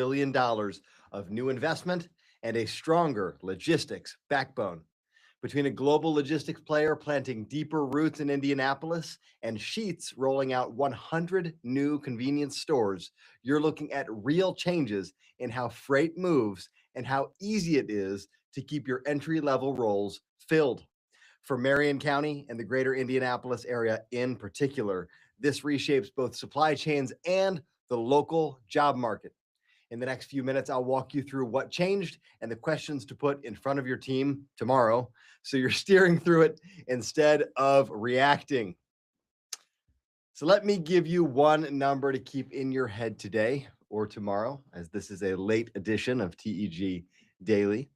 billion of new investment and a stronger logistics backbone. Between a global logistics player planting deeper roots in Indianapolis and Sheetz rolling out 100 new convenience stores, you're looking at real changes in how freight moves and how easy it is to keep your entry level roles filled. For Marion County and the greater Indianapolis area in particular, this reshapes both supply chains and the local job market. In the next few minutes, I'll walk you through what changed and the questions to put in front of your team tomorrow so you're steering through it instead of reacting. So let me give you one number to keep in your head today or tomorrow, as this is a late edition of TEG Daily.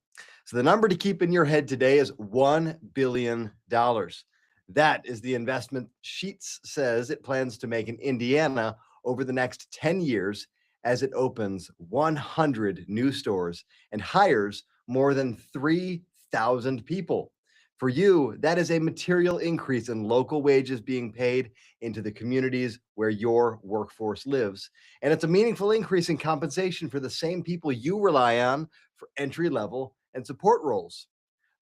So the number to keep in your head today is $1 billion. That is the investment Sheetz says it plans to make in Indiana over the next 10 years as it opens 100 new stores and hires more than 3,000 people. For you, that is a material increase in local wages being paid into the communities where your workforce lives. And it's a meaningful increase in compensation for the same people you rely on for entry level and support roles.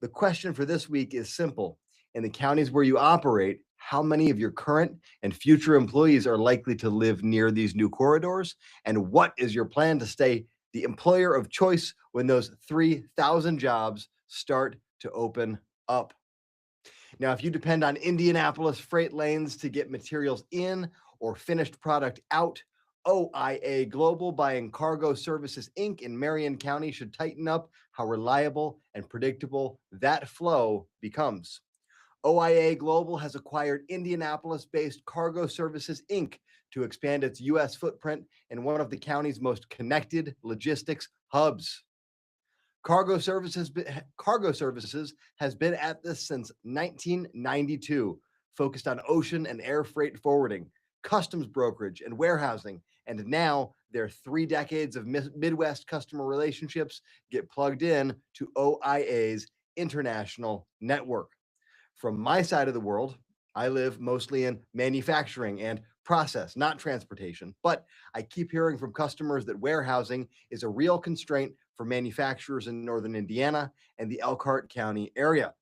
The question for this week is simple. In the counties where you operate, how many of your current and future employees are likely to live near these new corridors? And what is your plan to stay the employer of choice when those 3,000 jobs start to open up? Now, if you depend on Indianapolis freight lanes to get materials in or finished product out, OIA Global buying Cargo Services Inc. in Marion County should tighten up how reliable and predictable that flow becomes. OIA Global has acquired Indianapolis-based Cargo Services Inc. to expand its U.S. footprint in one of the county's most connected logistics hubs. Cargo Services has been at this since 1992, focused on ocean and air freight forwarding, customs brokerage, and warehousing. And now their 3 decades of Midwest customer relationships get plugged in to OIA's international network. From my side of the world, I live mostly in manufacturing and process, not transportation. But I keep hearing from customers that warehousing is a real constraint for manufacturers in northern Indiana and the Elkhart County area.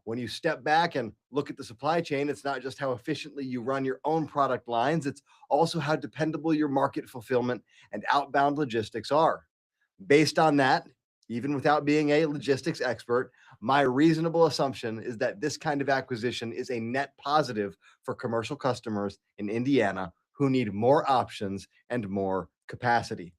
When you step back and look at the supply chain, it's not just how efficiently you run your own product lines, it's also how dependable your market fulfillment and outbound logistics are. Based on that, even without being a logistics expert, my reasonable assumption is that this kind of acquisition is a net positive for commercial customers in Indiana who need more options and more capacity.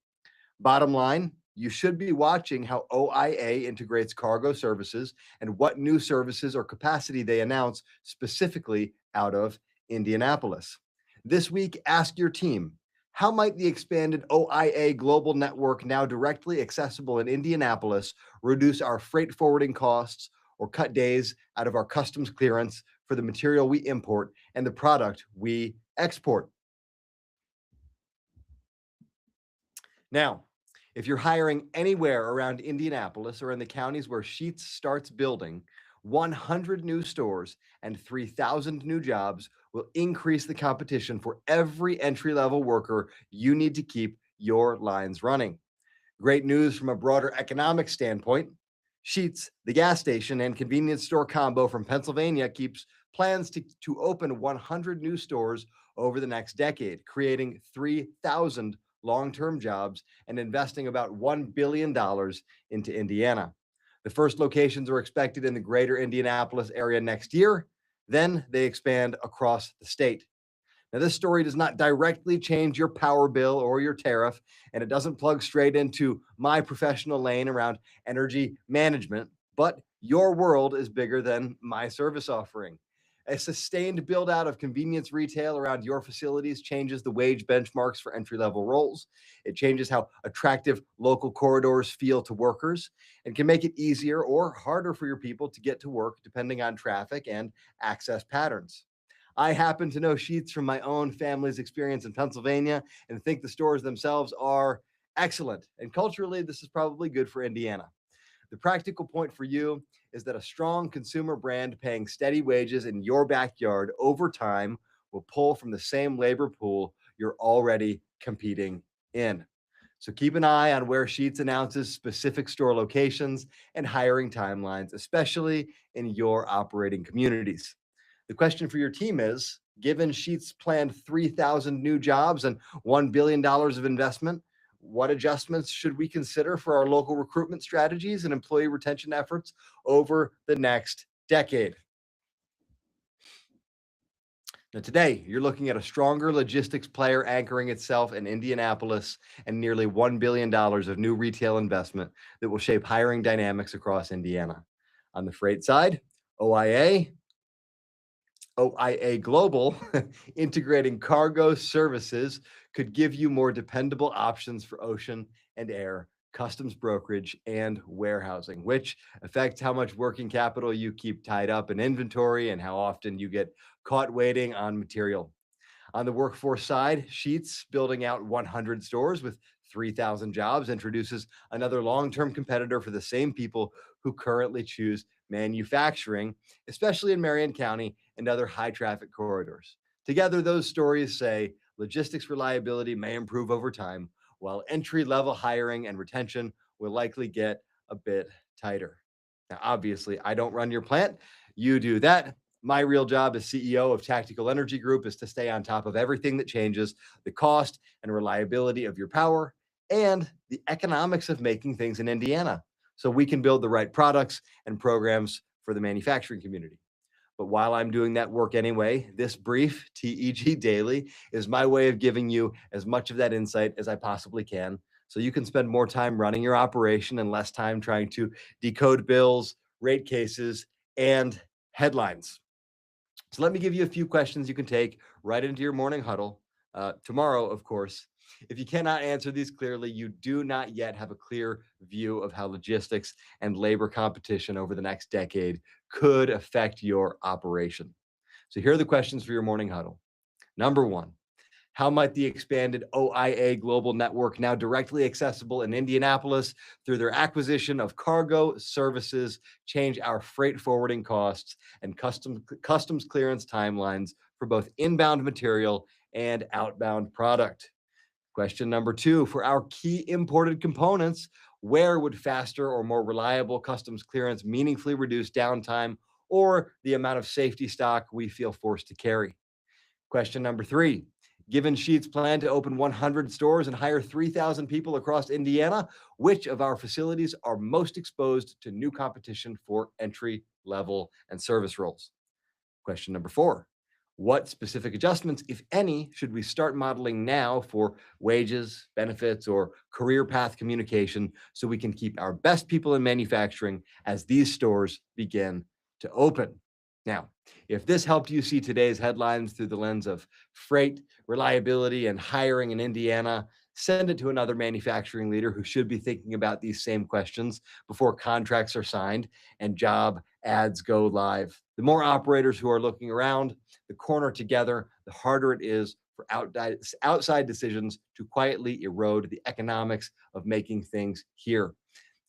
Bottom line, you should be watching how OIA integrates cargo services and what new services or capacity they announce specifically out of Indianapolis. This week, ask your team, how might the expanded OIA global network, now directly accessible in Indianapolis, reduce our freight forwarding costs or cut days out of our customs clearance for the material we import and the product we export? Now, if you're hiring anywhere around Indianapolis or in the counties where Sheetz starts building, 100 new stores and 3,000 new jobs will increase the competition for every entry-level worker you need to keep your lines running. Great news from a broader economic standpoint. Sheetz, the gas station and convenience store combo from Pennsylvania, keeps plans to open 100 new stores over the next decade, creating 3,000 long-term jobs and investing about $1 billion into Indiana. The first locations are expected in the greater Indianapolis area next year. Then they expand across the state. Now, this story does not directly change your power bill or your tariff, and it doesn't plug straight into my professional lane around energy management, but your world is bigger than my service offering. A sustained build out of convenience retail around your facilities changes the wage benchmarks for entry level roles. It changes how attractive local corridors feel to workers and can make it easier or harder for your people to get to work depending on traffic and access patterns. I happen to know Sheetz from my own family's experience in Pennsylvania and think the stores themselves are excellent. And culturally, this is probably good for Indiana. The practical point for you is that a strong consumer brand paying steady wages in your backyard over time will pull from the same labor pool you're already competing in. So keep an eye on where Sheets announces specific store locations and hiring timelines, especially in your operating communities. The question for your team is, given Sheets planned 3,000 new jobs and $1 billion of investment, what adjustments should we consider for our local recruitment strategies and employee retention efforts over the next decade? Now, today, you're looking at a stronger logistics player anchoring itself in Indianapolis and nearly $1 billion of new retail investment that will shape hiring dynamics across Indiana. On the freight side, OIA, OIA Global, integrating cargo services, could give you more dependable options for ocean and air, customs brokerage, and warehousing, which affects how much working capital you keep tied up in inventory and how often you get caught waiting on material. On the workforce side, Sheets, building out 100 stores with 3,000 jobs, introduces another long-term competitor for the same people who currently choose manufacturing, especially in Marion County and other high-traffic corridors. Together, those stories say logistics reliability may improve over time, while entry-level hiring and retention will likely get a bit tighter. Now, obviously, I don't run your plant. You do that. My real job as CEO of Tactical Energy Group is to stay on top of everything that changes the cost and reliability of your power and the economics of making things in Indiana so we can build the right products and programs for the manufacturing community. But while I'm doing that work anyway, this brief TEG Daily is my way of giving you as much of that insight as I possibly can so you can spend more time running your operation and less time trying to decode bills, rate cases, and headlines. So let me give you a few questions you can take right into your morning huddle tomorrow, of course. If you cannot answer these clearly, you do not yet have a clear view of how logistics and labor competition over the next decade could affect your operation. So here are the questions for your morning huddle. Number one, how might the expanded OIA global network, now directly accessible in Indianapolis through their acquisition of cargo services, change our freight forwarding costs and customs clearance timelines for both inbound material and outbound product? Question number two, for our key imported components, where would faster or more reliable customs clearance meaningfully reduce downtime or the amount of safety stock we feel forced to carry? Question number three, given Sheets' plan to open 100 stores and hire 3,000 people across Indiana, which of our facilities are most exposed to new competition for entry level and service roles? Question number four, what specific adjustments, if any, should we start modeling now for wages, benefits, or career path communication so we can keep our best people in manufacturing as these stores begin to open? Now, if this helped you see today's headlines through the lens of freight, reliability, and hiring in Indiana, send it to another manufacturing leader who should be thinking about these same questions before contracts are signed and job ads go live. The more operators who are looking around the corner together, the harder it is for outside decisions to quietly erode the economics of making things here.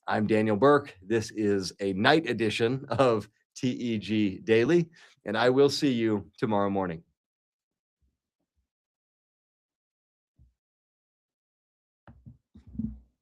I'm Daniel Burke. This is a night edition of TEG Daily, and I will see you tomorrow morning.